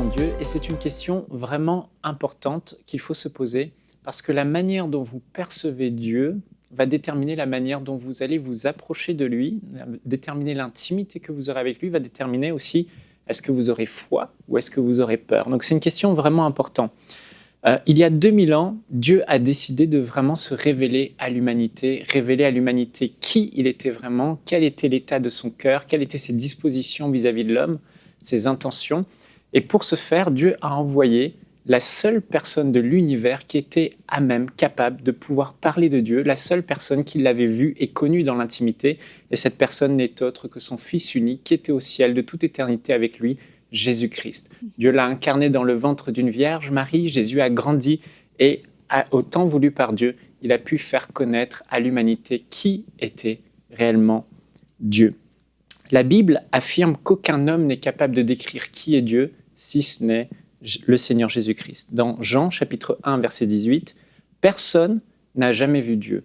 réellement Dieu? Et c'est une question vraiment importante qu'il faut se poser parce que la manière dont vous percevez Dieu va déterminer la manière dont vous allez vous approcher de lui, déterminer l'intimité que vous aurez avec lui, va déterminer aussi est-ce que vous aurez foi ou est-ce que vous aurez peur. Donc c'est une question vraiment importante. Il y a 2000 ans, Dieu a décidé de vraiment se révéler à l'humanité qui il était vraiment, quel était l'état de son cœur, quelles étaient ses dispositions vis-à-vis de l'homme, ses intentions. Et pour ce faire, Dieu a envoyé la seule personne de l'univers qui était à même, capable de pouvoir parler de Dieu, la seule personne qui l'avait vu et connue dans l'intimité. Et cette personne n'est autre que son Fils unique qui était au ciel de toute éternité avec lui, Jésus-Christ. Dieu l'a incarné dans le ventre d'une Vierge Marie, Jésus a grandi et au temps voulu par Dieu, il a pu faire connaître à l'humanité qui était réellement Dieu. La Bible affirme qu'aucun homme n'est capable de décrire qui est Dieu si ce n'est le Seigneur Jésus-Christ. Dans Jean chapitre 1 verset 18, « Personne n'a jamais vu Dieu.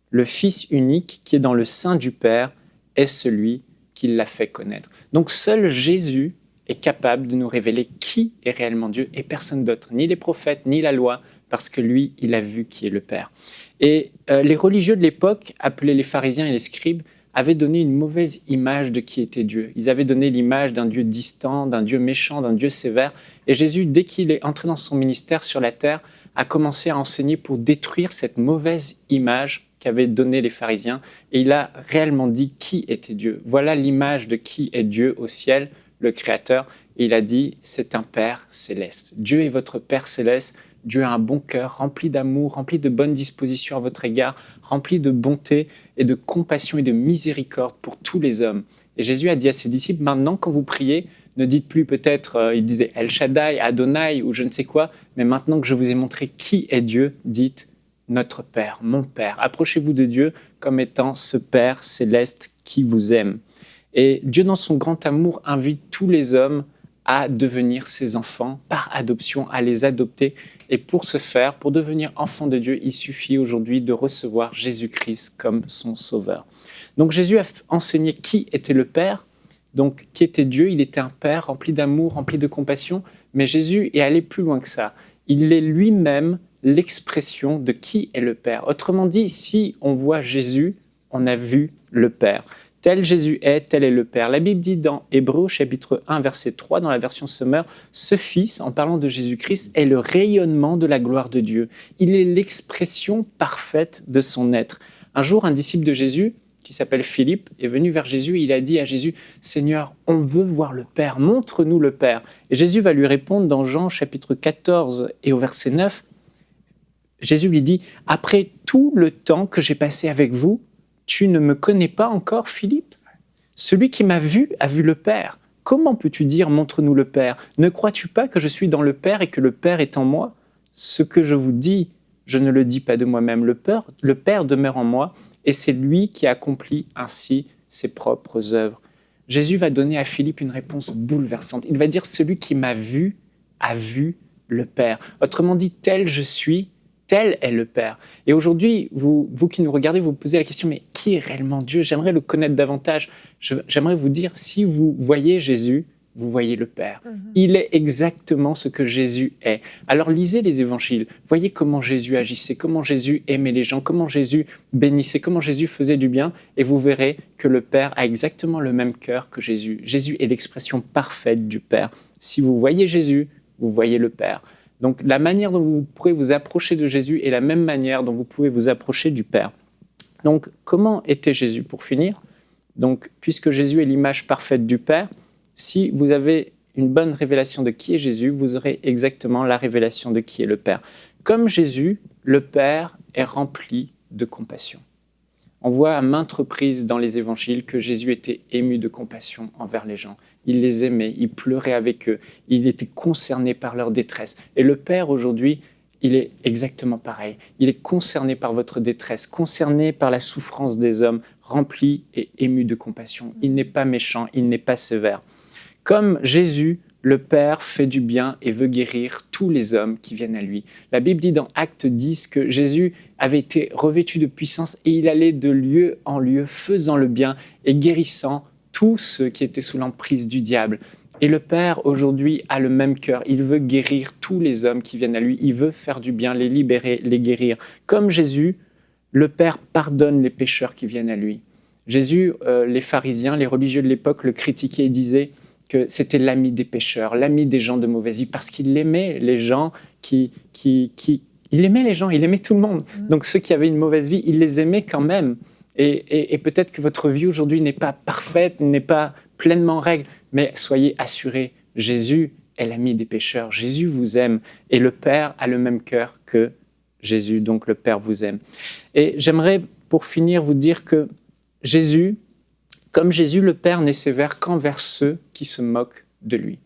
Le Fils unique qui est dans le sein du Père est celui qui l'a fait connaître. » Donc seul Jésus est capable de nous révéler qui est réellement Dieu et personne d'autre, ni les prophètes, ni la loi, parce que lui, il a vu qui est le Père. Et les religieux de l'époque, appelés les pharisiens et les scribes, avaient donné une mauvaise image de qui était Dieu. Ils avaient donné l'image d'un Dieu distant, d'un Dieu méchant, d'un Dieu sévère. Et Jésus, dès qu'il est entré dans son ministère sur la terre, a commencé à enseigner pour détruire cette mauvaise image qu'avaient donnée les pharisiens. Et il a réellement dit qui était Dieu. Voilà l'image de qui est Dieu au ciel, le Créateur. Et il a dit, c'est un Père céleste. Dieu est votre Père céleste. Dieu a un bon cœur, rempli d'amour, rempli de bonnes dispositions à votre égard, rempli de bonté et de compassion et de miséricorde pour tous les hommes. Et Jésus a dit à ses disciples, maintenant quand vous priez, ne dites plus peut-être, il disait El Shaddai, Adonai ou je ne sais quoi, mais maintenant que je vous ai montré qui est Dieu, dites notre Père, mon Père. Approchez-vous de Dieu comme étant ce Père céleste qui vous aime. Et Dieu, dans son grand amour, invite tous les hommes à devenir ses enfants par adoption, à les adopter. Et pour ce faire, pour devenir enfant de Dieu, il suffit aujourd'hui de recevoir Jésus-Christ comme son sauveur. Donc Jésus a enseigné qui était le Père, donc qui était Dieu. Il était un Père rempli d'amour, rempli de compassion, mais Jésus est allé plus loin que ça. Il est lui-même l'expression de qui est le Père. Autrement dit, si on voit Jésus, on a vu le Père. Tel Jésus est, tel est le Père. La Bible dit dans Hébreux chapitre 1 verset 3 dans la version Sommer, ce Fils, en parlant de Jésus-Christ, est le rayonnement de la gloire de Dieu. Il est l'expression parfaite de son être. Un jour, un disciple de Jésus, qui s'appelle Philippe, est venu vers Jésus et il a dit à Jésus, « Seigneur, on veut voir le Père, montre-nous le Père. » Et Jésus va lui répondre dans Jean chapitre 14 et au verset 9, Jésus lui dit, « Après tout le temps que j'ai passé avec vous, tu ne me connais pas encore, Philippe? Celui qui m'a vu a vu le Père. Comment peux-tu dire, montre-nous le Père? Ne crois-tu pas que je suis dans le Père et que le Père est en moi? Ce que je vous dis, je ne le dis pas de moi-même. Le Père demeure en moi et c'est lui qui accomplit ainsi ses propres œuvres. » Jésus va donner à Philippe une réponse bouleversante. Il va dire, celui qui m'a vu a vu le Père. Autrement dit, tel je suis, tel est le Père. Et aujourd'hui, vous qui nous regardez, vous vous posez la question, mais qui est réellement Dieu? J'aimerais le connaître davantage. J'aimerais vous dire, si vous voyez Jésus, vous voyez le Père. Il est exactement ce que Jésus est. Alors lisez les évangiles, voyez comment Jésus agissait, comment Jésus aimait les gens, comment Jésus bénissait, comment Jésus faisait du bien, et vous verrez que le Père a exactement le même cœur que Jésus. Jésus est l'expression parfaite du Père. Si vous voyez Jésus, vous voyez le Père. Donc la manière dont vous pourrez vous approcher de Jésus est la même manière dont vous pouvez vous approcher du Père. Donc comment était Jésus pour finir? Donc puisque Jésus est l'image parfaite du Père, si vous avez une bonne révélation de qui est Jésus, vous aurez exactement la révélation de qui est le Père. Comme Jésus, le Père est rempli de compassion. On voit à maintes reprises dans les évangiles que Jésus était ému de compassion envers les gens. Il les aimait, il pleurait avec eux, il était concerné par leur détresse. Et le Père aujourd'hui, il est exactement pareil. Il est concerné par votre détresse, concerné par la souffrance des hommes, rempli et ému de compassion. Il n'est pas méchant, il n'est pas sévère. Comme Jésus, le Père fait du bien et veut guérir tous les hommes qui viennent à lui. La Bible dit dans Acte 10 que Jésus avait été revêtu de puissance et il allait de lieu en lieu faisant le bien et guérissant tous ceux qui étaient sous l'emprise du diable. Et le Père, aujourd'hui, a le même cœur. Il veut guérir tous les hommes qui viennent à lui. Il veut faire du bien, les libérer, les guérir. Comme Jésus, le Père pardonne les pécheurs qui viennent à lui. Jésus, les pharisiens, les religieux de l'époque le critiquaient et disaient que c'était l'ami des pécheurs, l'ami des gens de mauvaise vie, parce qu'il aimait les gens il aimait les gens, il aimait tout le monde. Donc ceux qui avaient une mauvaise vie, il les aimait quand même. Et peut-être que votre vie aujourd'hui n'est pas parfaite, n'est pas pleinement en règle, mais soyez assurés, Jésus est l'ami des pécheurs, Jésus vous aime, et le Père a le même cœur que Jésus, donc le Père vous aime. Et j'aimerais, pour finir, vous dire que comme Jésus, le Père n'est sévère qu'envers ceux qui se moquent de lui.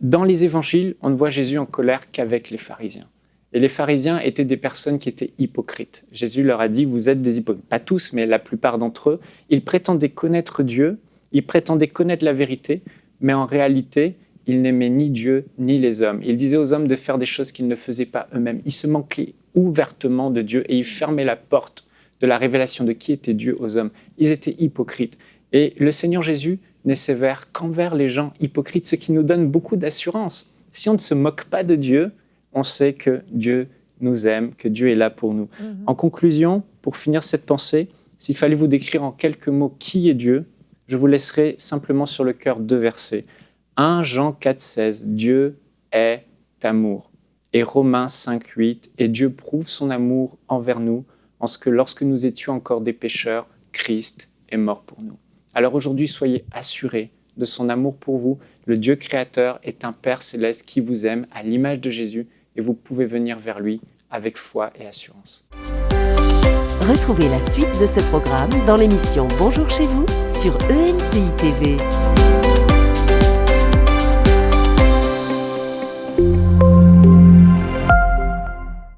Dans les évangiles, on ne voit Jésus en colère qu'avec les pharisiens. Et les pharisiens étaient des personnes qui étaient hypocrites. Jésus leur a dit, vous êtes des hypocrites. Pas tous, mais la plupart d'entre eux. Ils prétendaient connaître Dieu, ils prétendaient connaître la vérité, mais en réalité, ils n'aimaient ni Dieu ni les hommes. Ils disaient aux hommes de faire des choses qu'ils ne faisaient pas eux-mêmes. Ils se moquaient ouvertement de Dieu et ils fermaient la porte de la révélation de qui était Dieu aux hommes. Ils étaient hypocrites. Et le Seigneur Jésus n'est sévère qu'envers les gens hypocrites, ce qui nous donne beaucoup d'assurance. Si on ne se moque pas de Dieu, on sait que Dieu nous aime, que Dieu est là pour nous. En conclusion, pour finir cette pensée, s'il fallait vous décrire en quelques mots qui est Dieu, je vous laisserai simplement sur le cœur 2 versets. 1 Jean 4,16, Dieu est amour. Et Romains 5,8, et Dieu prouve son amour envers nous, en ce que lorsque nous étions encore des pécheurs, Christ est mort pour nous. Alors aujourd'hui, soyez assurés de son amour pour vous. Le Dieu créateur est un Père céleste qui vous aime à l'image de Jésus et vous pouvez venir vers lui avec foi et assurance. Retrouvez la suite de ce programme dans l'émission Bonjour chez vous sur ENCI TV.